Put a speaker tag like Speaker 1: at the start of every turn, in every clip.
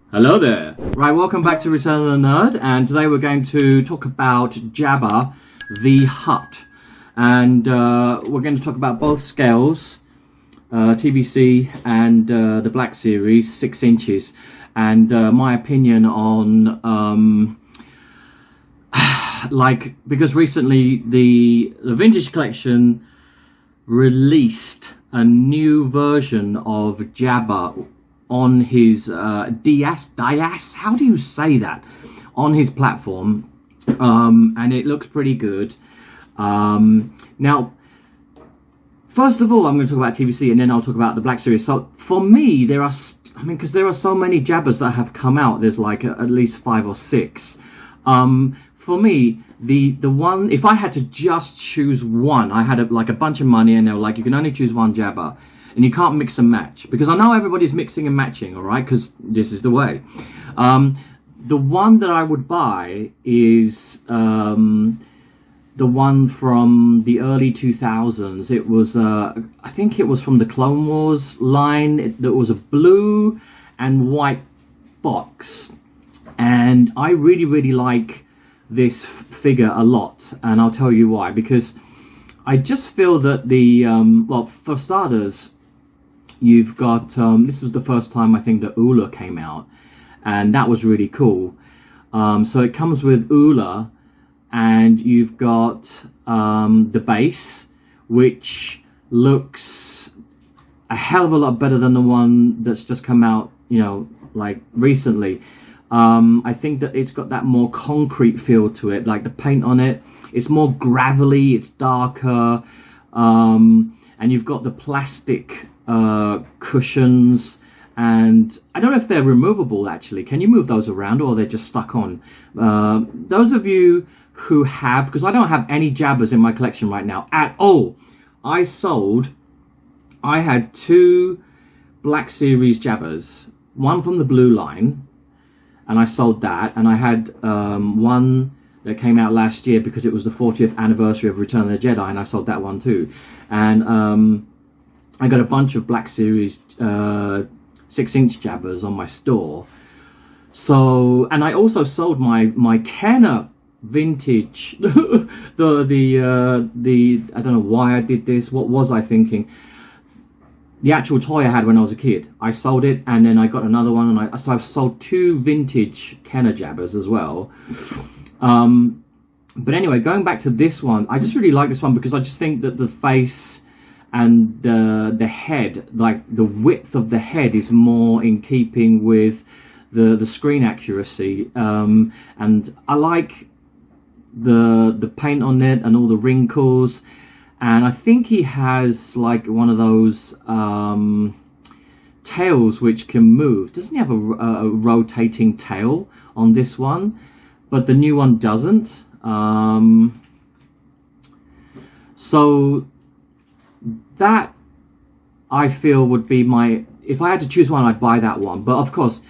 Speaker 1: Hello there. Right, welcome back to Return of the Nerd, and today we're going to talk about Jabba the Hutt, and we're going to talk about both scales, TVC and the Black Series, 6 inches, and my opinion on because recently the Vintage Collection released a new version of Jabba on his Dias, how do you say that, on his platform, and it looks pretty good. Now, first of all, I'm going to talk about TVC, and then I'll talk about the Black Series. So for me, because there are so many Jabbas that have come out, there's like at least 5 or 6. For me, the one, if I had to just choose one, I had a bunch of money, and they were like, you can only choose one Jabba. And you can't mix and match, because I know everybody's mixing and matching, all right, because this is the way. The one that I would buy is the one from the early 2000s. It was, I think it was from the Clone Wars line. There was a blue and white box. And I really, really like this figure a lot. And I'll tell you why. Because I just feel that the, well, for starters, you've got, this was the first time I think that Ula came out, and that was really cool. So it comes with Ula, and you've got the base, which looks a hell of a lot better than the one that's just come out, you know, like recently. I think that it's got that more concrete feel to it, like the paint on it, it's more gravelly, it's darker, and you've got the plastic cushions, and I don't know if they're removable actually. Can you move those around, or they're just stuck on? Those of you who have, because I don't have any Jabbas in my collection right now at all. I had 2 Black Series Jabbas, one from the blue line, and I sold that, and I had one that came out last year because it was the 40th anniversary of Return of the Jedi, and I sold that one too. And I got a bunch of Black Series 6-inch Jabbas on my store. So, and I also sold my Kenner vintage, the I don't know why I did this. What was I thinking? The actual toy I had when I was a kid. I sold it, and then I got another one, and so I've sold 2 vintage Kenner Jabbas as well. But anyway, going back to this one, I just really like this one because I just think that the face and the head, like the width of the head, is more in keeping with the screen accuracy, and I like the paint on it and all the wrinkles. And I think he has like one of those tails which can move. Doesn't he have a rotating tail on this one? But the new one doesn't. So that, I feel, would be my, if I had to choose one, I'd buy that one. But of course,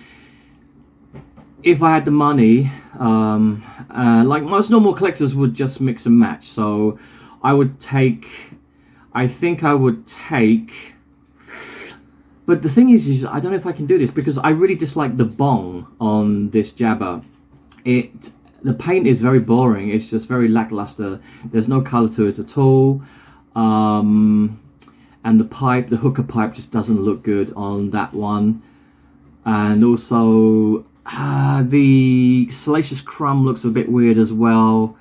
Speaker 1: if I had the money, like most normal collectors would just mix and match. So I would take, I think I would take, but the thing is I don't know if I can do this because I really dislike the bong on this Jabba. The paint is very boring. It's just very lackluster. There's no color to it at all. And the pipe, the hooker pipe, just doesn't look good on that one. And also the Salacious Crumb looks a bit weird as well.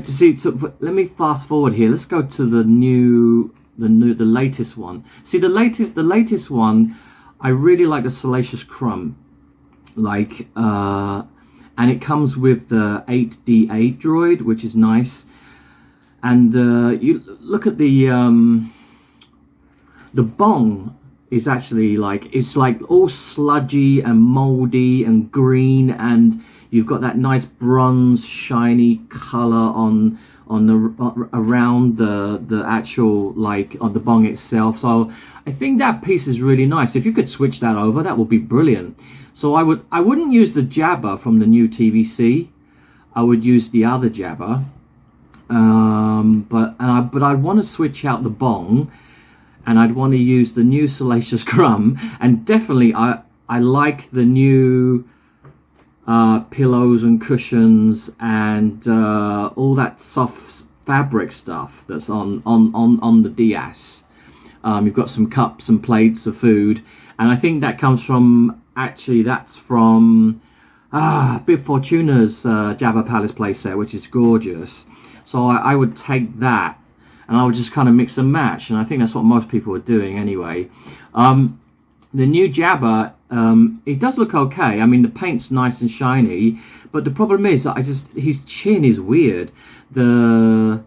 Speaker 1: So let me fast forward here. Let's go to the latest one. See, the latest one, I really like the Salacious Crumb. Like, and it comes with the 8D8 droid, which is nice. And you look at the bong is actually like, it's like all sludgy and moldy and green, and you've got that nice bronze shiny color on the around the actual, like, on the bong itself. So I think that piece is really nice. If you could switch that over, that would be brilliant. So I wouldn't use the Jabba from the new TVC. I would use the other Jabba. But I'd want to switch out the bong, and I'd want to use the new Salacious Crumb, and definitely I like the new pillows and cushions and all that soft fabric stuff that's on the DS. You've got some cups and plates of food, and I think that comes from, actually that's from Bib Fortuna's Jabba Palace playset, which is gorgeous. So I would take that and I would just kind of mix and match, and I think that's what most people are doing anyway. The new Jabba, it does look okay. I mean, the paint's nice and shiny, but the problem is that his chin is weird. Jabba's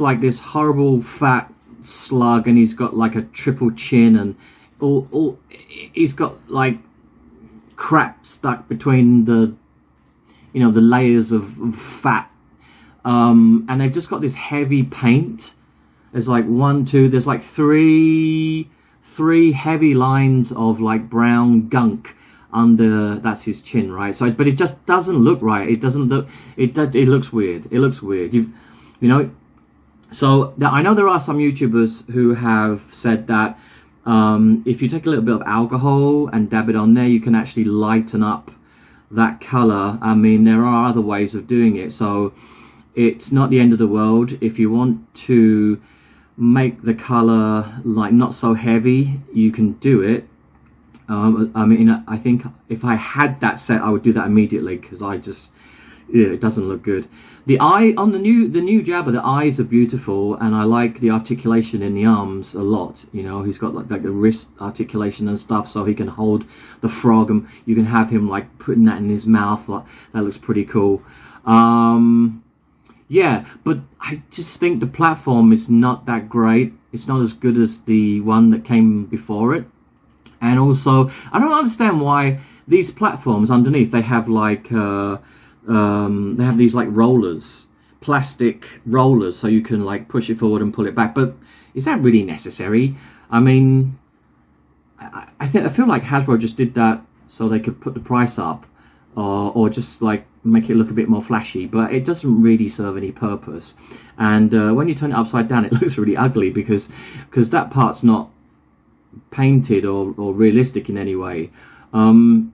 Speaker 1: like this horrible fat slug, and he's got like a triple chin, and he's got like crap stuck between the layers of fat, and they've just got this heavy paint. There's like there's like three heavy lines of like brown gunk under, that's his chin, right? So but it just doesn't look right. It doesn't look, it looks weird. It looks weird. So I know there are some YouTubers who have said that if you take a little bit of alcohol and dab it on there, you can actually lighten up that color. I mean, there are other ways of doing it, so it's not the end of the world. If you want to make the color like not so heavy, you can do it. I mean, I think if I had that set, I would do that immediately, because it doesn't look good. The eye on the new Jabba, the eyes are beautiful, and I like the articulation in the arms a lot. He's got like the wrist articulation and stuff, so he can hold the frog, and you can have him like putting that in his mouth. That looks pretty cool. Yeah, but I just think the platform is not that great. It's not as good as the one that came before it. And also, I don't understand why these platforms underneath, they have like they have these like rollers, plastic rollers, so you can like push it forward and pull it back. But is that really necessary? I mean, I feel like Hasbro just did that so they could put the price up, or just like make it look a bit more flashy, but it doesn't really serve any purpose. And when you turn it upside down, it looks really ugly, because that part's not painted or realistic in any way. And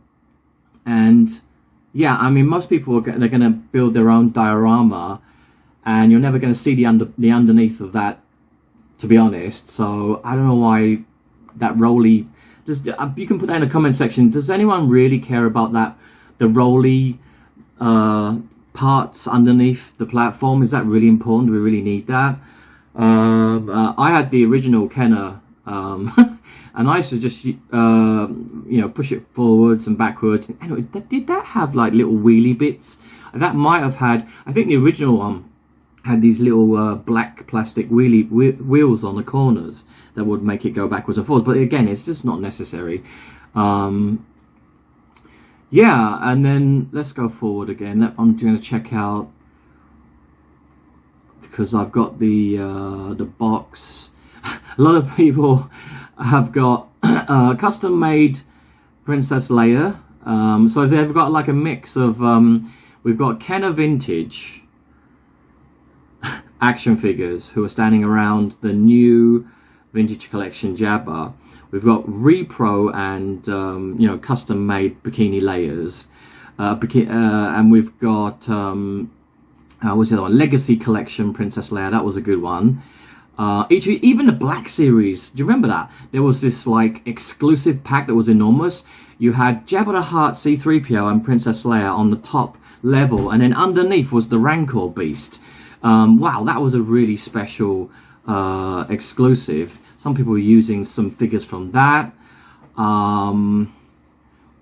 Speaker 1: yeah, I mean, most people they're going to build their own diorama, and you're never going to see the underneath of that, to be honest. So I don't know why that rolly. You can put that in the comment section. Does anyone really care about that? The rolly parts underneath the platform, is that really important? Do we really need that? I had the original Kenner, and I used to just push it forwards and backwards. And anyway, did that have like little wheelie bits? That might have had. I think the original one had these little black plastic wheels on the corners that would make it go backwards and forwards. But again, it's just not necessary. Yeah, and then let's go forward again. I'm going to check out, because I've got the box. A lot of people have got custom-made Princess Leia. So they've got like a mix of, we've got Kenner Vintage action figures who are standing around the new Vintage Collection Jabba. We've got repro and custom-made bikini layers, and we've got what's the other one? Legacy Collection Princess Leia. That was a good one. Even the Black Series. Do you remember that? There was this like exclusive pack that was enormous. You had Jabba the Hutt, C-3PO, and Princess Leia on the top level, and then underneath was the Rancor Beast. Wow, that was a really special exclusive. Some people are using some figures from that.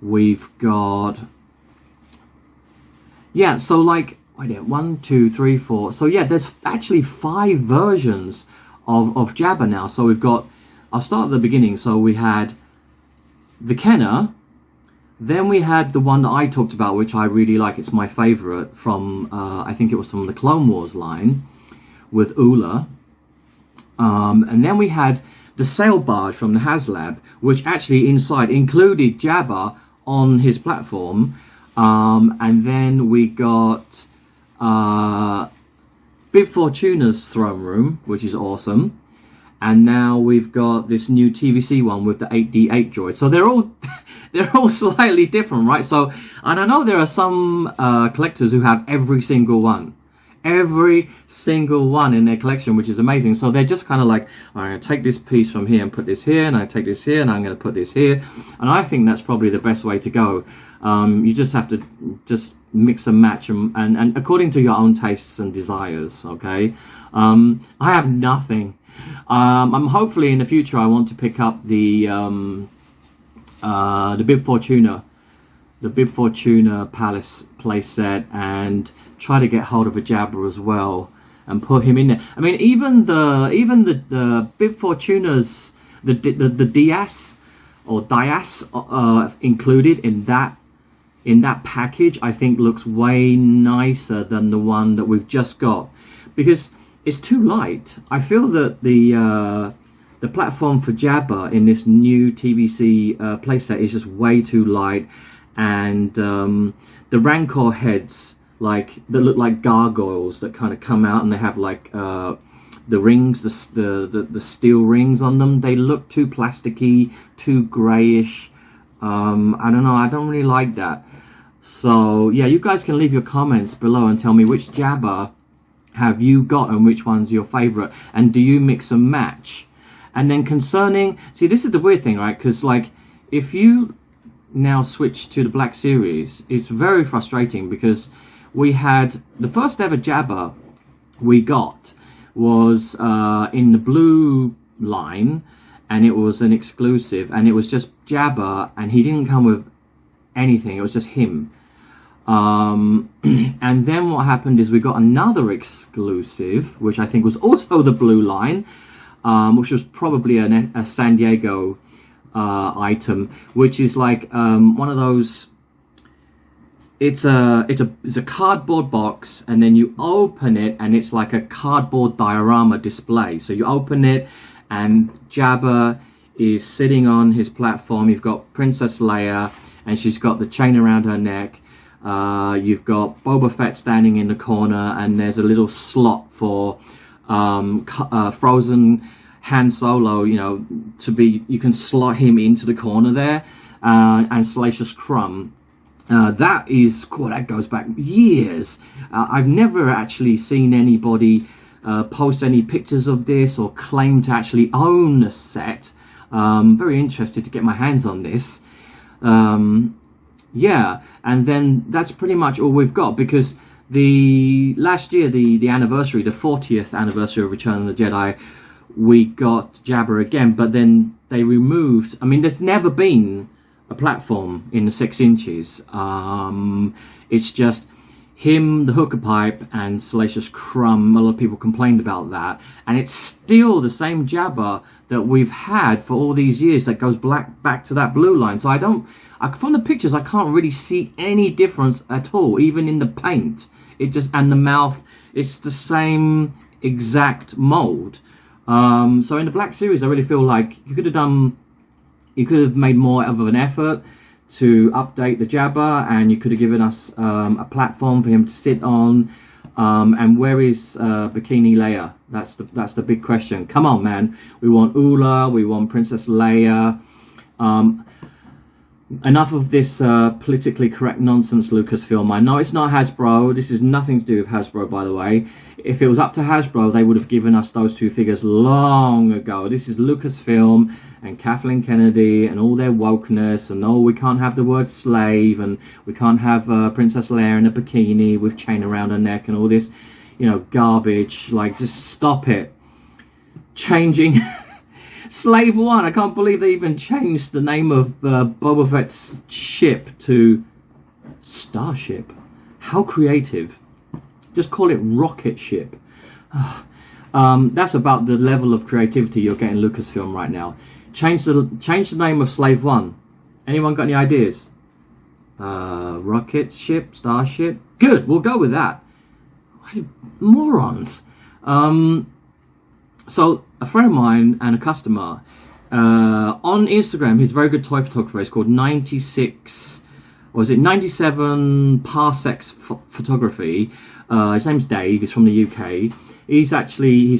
Speaker 1: We've got, yeah, so like, wait a minute, 1, 2, 3, 4. So yeah, there's actually 5 versions of Jabba now. So we've got, I'll start at the beginning. So we had the Kenner, then we had the one that I talked about, which I really like. It's my favorite from, I think it was from the Clone Wars line with Ula. And then we had the sail barge from the HasLab, which actually inside included Jabba on his platform. And then we got Bib Fortuna's throne room, which is awesome. and now we've got this new TVC one with the 8D8 droid. So they're all they're all slightly different, right? So, and I know there are some collectors who have every single one in their collection, which is amazing. So they're just kind of like, I'm going to take this piece from here and put this here, and I take this here and I'm going to put this here. And I think that's probably the best way to go. You just have to just mix and match and according to your own tastes and desires. Okay. I have nothing. I'm hopefully in the future I want to pick up the Bib Fortuna Palace playset and try to get hold of a Jabba as well and put him in there. I mean, even the Bib Fortunas, the DS or Dias included in that package, I think looks way nicer than the one that we've just got, because it's too light. I feel that the platform for Jabba in this new TVC playset is just way too light, and the Rancor heads that look like gargoyles that kind of come out, and they have like the rings, the steel rings on them. They look too plasticky, too greyish. I don't know. I don't really like that. So yeah, you guys can leave your comments below and tell me which Jabba have you got and which one's your favourite, and do you mix and match? And then concerning, see, this is the weird thing, right? Because like, if you now switch to the Black Series, it's very frustrating, because we had the first ever Jabba we got was in the blue line, and it was an exclusive, and it was just Jabba, and he didn't come with anything, it was just him. And then what happened is we got another exclusive, which I think was also the blue line, which was probably a San Diego item, which is like one of those. It's a cardboard box, and then you open it, and it's like a cardboard diorama display. So you open it, and Jabba is sitting on his platform. You've got Princess Leia, and she's got the chain around her neck. You've got Boba Fett standing in the corner, and there's a little slot for frozen Han Solo, you know, you can slot him into the corner there, and Salacious Crumb. That goes back years. I've never actually seen anybody post any pictures of this or claim to actually own a set. Very interested to get my hands on this. Yeah, and then that's pretty much all we've got, because last year, the anniversary, the 40th anniversary of Return of the Jedi, we got Jabba again, but then they removed, I mean, there's never been a platform in the 6 inches. It's just him, the hooker pipe, and Salacious Crumb. A lot of people complained about that, and it's still the same Jabba that we've had for all these years that goes back to that blue line. So from the pictures, I can't really see any difference at all, even in the paint. And the mouth, it's the same exact mold. So in the Black Series, I really feel like you could have made more of an effort to update the Jabba, and you could have given us a platform for him to sit on. And where is Bikini Leia? That's the big question. Come on, man. We want Ula. We want Princess Leia. Enough of this politically correct nonsense, Lucasfilm. I know it's not Hasbro. This is nothing to do with Hasbro, by the way. If it was up to Hasbro, they would have given us those two figures long ago. This is Lucasfilm and Kathleen Kennedy and all their wokeness, and we can't have the word slave, and we can't have Princess Leia in a bikini with chain around her neck and all this, garbage. Like, just stop it. Changing Slave One. I can't believe they even changed the name of Boba Fett's ship to Starship. How creative. Just call it Rocket Ship. That's about the level of creativity you're getting Lucasfilm right now. Change the name of Slave One. Anyone got any ideas? Rocket Ship, Starship. Good, we'll go with that. Morons. So a friend of mine and a customer on Instagram, he's a very good toy photographer. It's called 97 Parsecs Photography. His name's Dave. He's from the UK. he's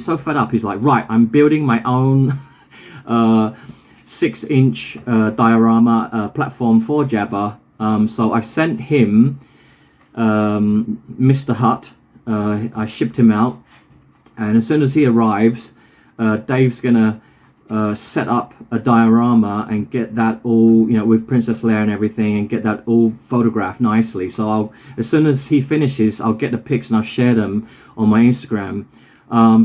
Speaker 1: so fed up. He's like, right, I'm building my own 6-inch diorama platform for Jabba. So I've sent him Mr. Hutt. I shipped him out, and as soon as he arrives, Dave's gonna set up a diorama and get that all, with Princess Leia and everything, and get that all photographed nicely. So as soon as he finishes, I'll get the pics and I'll share them on my Instagram.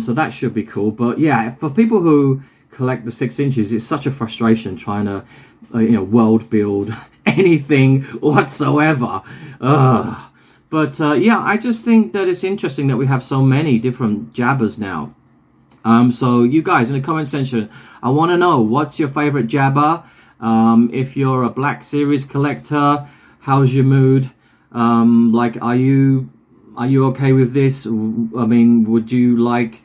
Speaker 1: So that should be cool. But yeah, for people who collect the 6 inches, it's such a frustration trying to world build anything whatsoever. But yeah, I just think that it's interesting that we have so many different Jabbas now. So you guys in the comment section, I want to know, what's your favorite Jabba? If you're a Black Series collector, how's your mood? Like, are you okay with this? I mean, would you like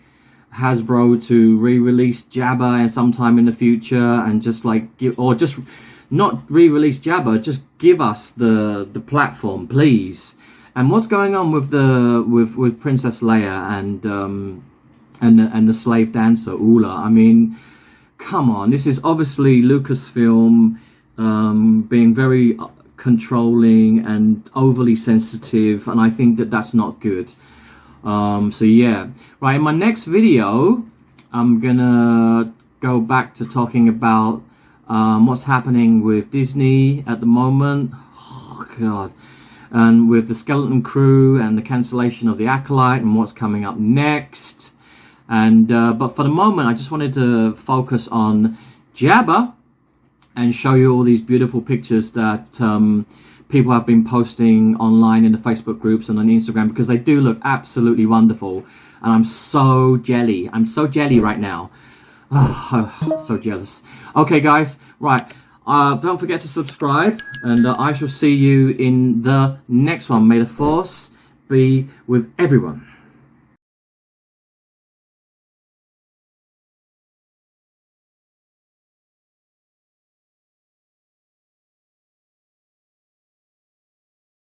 Speaker 1: Hasbro to re-release Jabba and sometime in the future, and just like just not re-release Jabba, just give us the platform, please? And what's going on with with Princess Leia and the slave dancer Ula? I mean, come on, this is obviously Lucasfilm being very controlling and overly sensitive, and I think that that's not good. So yeah, right, in my next video I'm gonna go back to talking about what's happening with Disney at the moment. Oh god. And with the Skeleton Crew and the cancellation of the Acolyte and what's coming up next. And but for the moment, I just wanted to focus on Jabba and show you all these beautiful pictures that people have been posting online in the Facebook groups and on Instagram, because they do look absolutely wonderful. And I'm so jelly. I'm so jelly right now. Oh, so jealous. Okay, guys, right. Don't forget to subscribe, and I shall see you in the next one. May the Force be with everyone.